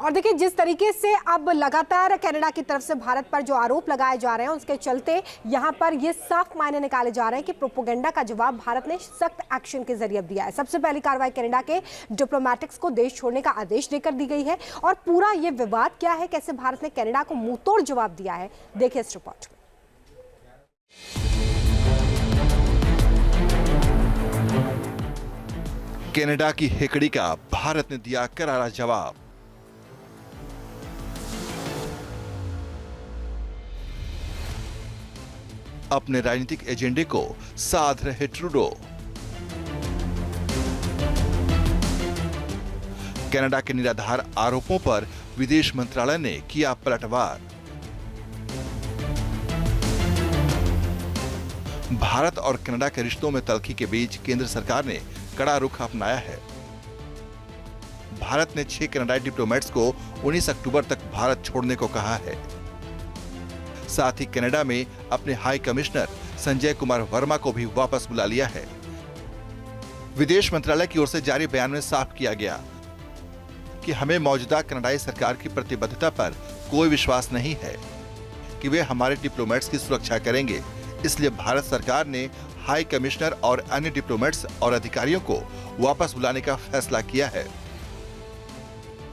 और देखिए, जिस तरीके से अब लगातार कनाडा की तरफ से भारत पर जो आरोप लगाए जा रहे हैं, उसके चलते यहां पर ये साफ मायने निकाले जा रहे हैं कि प्रोपेगेंडा का जवाब भारत ने सख्त एक्शन के जरिए दिया है। सबसे पहली कार्रवाई कनाडा के डिप्लोमैटिक्स को देश छोड़ने का आदेश देकर दी गई है। और पूरा ये विवाद क्या है, कैसे भारत ने कनाडा को मुंहतोड़ जवाब दिया है, देखिए इस रिपोर्ट में। कनाडा की हेकड़ी का भारत ने दिया करारा जवाब। अपने राजनीतिक एजेंडे को साध रहे ट्रूडो। कनाडा के निराधार आरोपों पर विदेश मंत्रालय ने किया पलटवार। भारत और कनाडा के रिश्तों में तल्खी के बीच केंद्र सरकार ने कड़ा रुख अपनाया है। भारत ने 6 कनाडाई डिप्लोमेट्स को 19 अक्टूबर तक भारत छोड़ने को कहा है। साथ ही कनाडा में अपने हाई कमिश्नर संजय कुमार वर्मा को भी वापस बुला लिया है। विदेश मंत्रालय की ओर से जारी बयान में साफ किया गया कि हमें मौजूदा कनाडाई सरकार की प्रतिबद्धता पर कोई विश्वास नहीं है कि वे हमारे डिप्लोमेट्स की सुरक्षा करेंगे। इसलिए भारत सरकार ने हाई कमिश्नर और अन्य डिप्लोमेट्स और अधिकारियों को वापस बुलाने का फैसला किया है।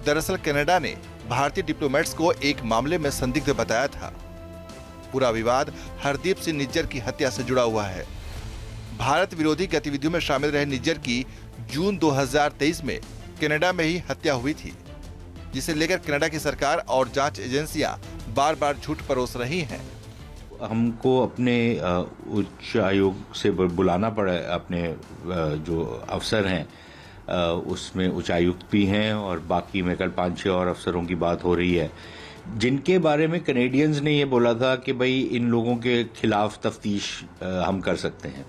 दरअसल कनाडा ने भारतीय डिप्लोमेट्स को एक मामले में संदिग्ध बताया था। पूरा विवाद हरदीप सिंह निज्जर की हत्या से जुड़ा हुआ है। भारत विरोधी गतिविधियों में शामिल रहे निज्जर की जून 2023 में कनाडा में ही हत्या हुई थी, जिसे लेकर कनाडा की सरकार और जांच एजेंसियां बार-बार झूठ परोस रही हैं। हमको अपने उच्च आयोग से बुलाना पड़ा। अपने जो अफसर हैं उसमें उच्चायुक्त भी हैं और बाकी में कल 5-6 और अफसरों की बात हो रही है, जिनके बारे में कनेडियंस ने ये बोला था कि भाई इन लोगों के खिलाफ तफ्तीश हम कर सकते हैं।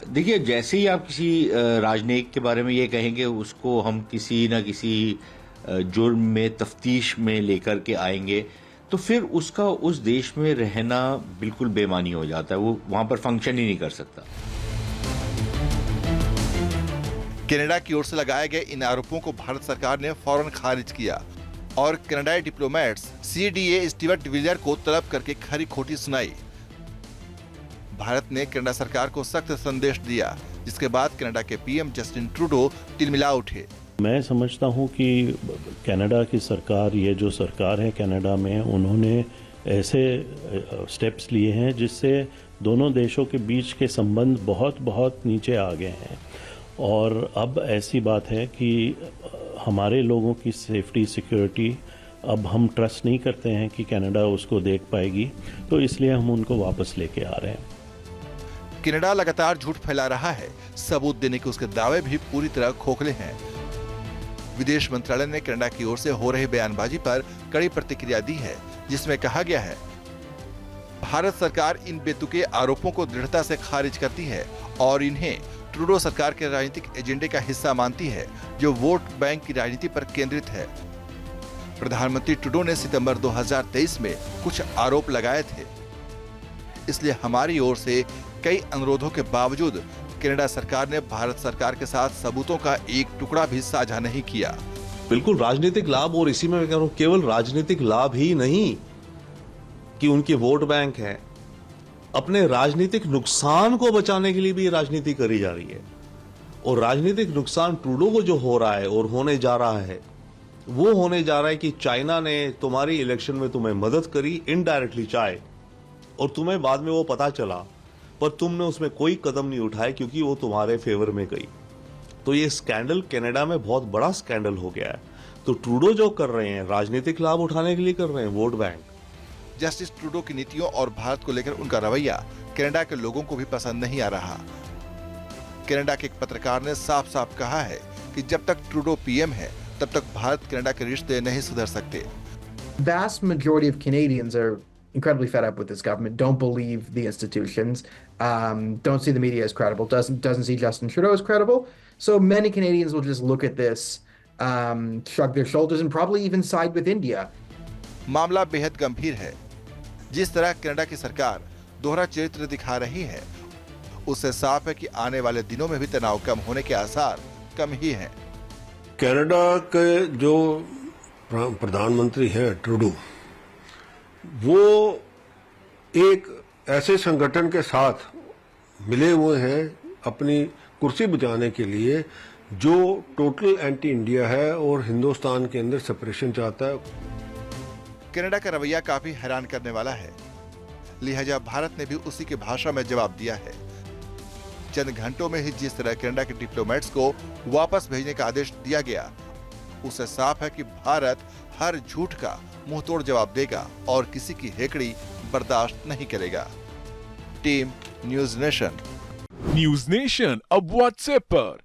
देखिए, जैसे ही आप किसी राजनयिक के बारे में ये कहेंगे, उसको हम किसी न किसी जुर्म में तफ्तीश में लेकर के आएंगे, तो फिर उसका उस देश में रहना बिल्कुल बेमानी हो जाता है। वो वहां पर फंक्शन ही नहीं कर सकता। कनाडा की ओर से लगाए गए इन आरोपों को भारत सरकार ने फौरन खारिज किया और कनाडाई डिप्लोमेट्स सीडीए स्टीवर्ट डिविलियर को तलब करके खरी खोटी सुनाई। भारत ने कनाडा सरकार को सख्त संदेश दिया, जिसके बाद कनाडा के पीएम जस्टिन ट्रूडो तिलमिला उठे। मैं समझता हूं कि कनाडा की सरकार, ये जो सरकार है कनाडा में, उन्होंने ऐसे स्टेप्स लिए हैं जिससे दोनों देशों के बीच के संबंध बहुत बहुत नीचे आ गए हैं। और अब ऐसी बात है कि हमारे लोगों की सेफ्टी सिक्योरिटी अब हम ट्रस्ट नहीं करते हैं कि कनाडा उसको देख पाएगी, तो इसलिए हम उनको वापस लेके आ रहे हैं। कनाडा लगातार झूठ फैला रहा है, सबूत देने के उसके दावे भी पूरी तरह खोखले हैं। विदेश मंत्रालय ने कनाडा की ओर से हो रही बयानबाजी पर कड़ी प्रतिक्रिया दी है, जिसमें कहा गया है भारत सरकार इन बेतुके आरोपों को दृढ़ता से खारिज करती है और इन्हें ट्रूडो सरकार के राजनीतिक एजेंडे का हिस्सा मानती है, जो वोट बैंक की राजनीति पर केंद्रित है। प्रधानमंत्री ट्रूडो ने सितंबर 2023 में कुछ आरोप लगाए थे, इसलिए हमारी ओर से कई अनुरोधों के बावजूद कनाडा सरकार ने भारत सरकार के साथ सबूतों का एक टुकड़ा भी साझा नहीं किया। बिल्कुल राजनीतिक लाभ, और इसी में मैं कह रहा हूं केवल राजनीतिक लाभ ही नहीं कि उनके वोट बैंक है, अपने राजनीतिक नुकसान को बचाने के लिए भी राजनीति करी जा रही है। और राजनीतिक नुकसान ट्रूडो को जो हो रहा है और होने जा रहा है, वो होने जा रहा है कि चाइना ने तुम्हारी इलेक्शन में तुम्हें मदद करी, इनडायरेक्टली चाहे, और तुम्हें बाद में वो पता चला, पर तुमने उसमें कोई कदम नहीं उठाया क्योंकि वो तुम्हारे फेवर में गई। तो ये स्कैंडल कनाडा में बहुत बड़ा स्कैंडल हो गया है। तो ट्रूडो जो कर रहे हैं, राजनीतिक लाभ उठाने के लिए कर रहे हैं, वोट बैंक। जस्टिस ट्रूडो की नीतियों और भारत को लेकर उनका रवैया कनाडा के लोगों को भी पसंद नहीं आ रहा। कनाडा के एक पत्रकार ने साफ साफ कहा है कि जब तक ट्रूडो पीएम है, तब तक भारत कनाडा के रिश्ते नहीं सुधर सकते। Vast majority of Canadians are incredibly fed up with this government, don't believe the institutions, don't see the media as credible, doesn't see Justin Trudeau as credible. So many Canadians will just look at this, shrug their shoulders and probably even side with India. मामला बेहद गंभीर है। जिस तरह Canada की सरकार दोहरा चरित्र दिखा रही है, उससे साफ है कि आने वाले दिनों में भी तनाव कम होने के आसार कम ही हैं। कनाडा के जो प्रधानमंत्री हैं ट्रूडो, वो एक ऐसे संगठन के साथ मिले हुए हैं अपनी कुर्सी बचाने के लिए जो टोटल एंटी इंडिया है और हिंदुस्तान के अंदर सेपरेशन चाहता है। कनाडा का रवैया काफी हैरान करने वाला है, लिहाजा भारत ने भी उसी की भाषा में जवाब दिया है। चंद घंटों में ही जिस तरह कनाडा के डिप्लोमेट्स को वापस भेजने का आदेश दिया गया, उससे साफ है कि भारत हर झूठ का मुंहतोड़ जवाब देगा और किसी की हेकड़ी बर्दाश्त नहीं करेगा। Team news nation. News nation अब व्हाट्सएप पर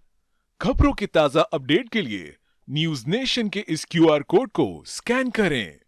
खबरों के ताजा अपडेट के लिए न्यूज नेशन के इस QR कोड को स्कैन करें।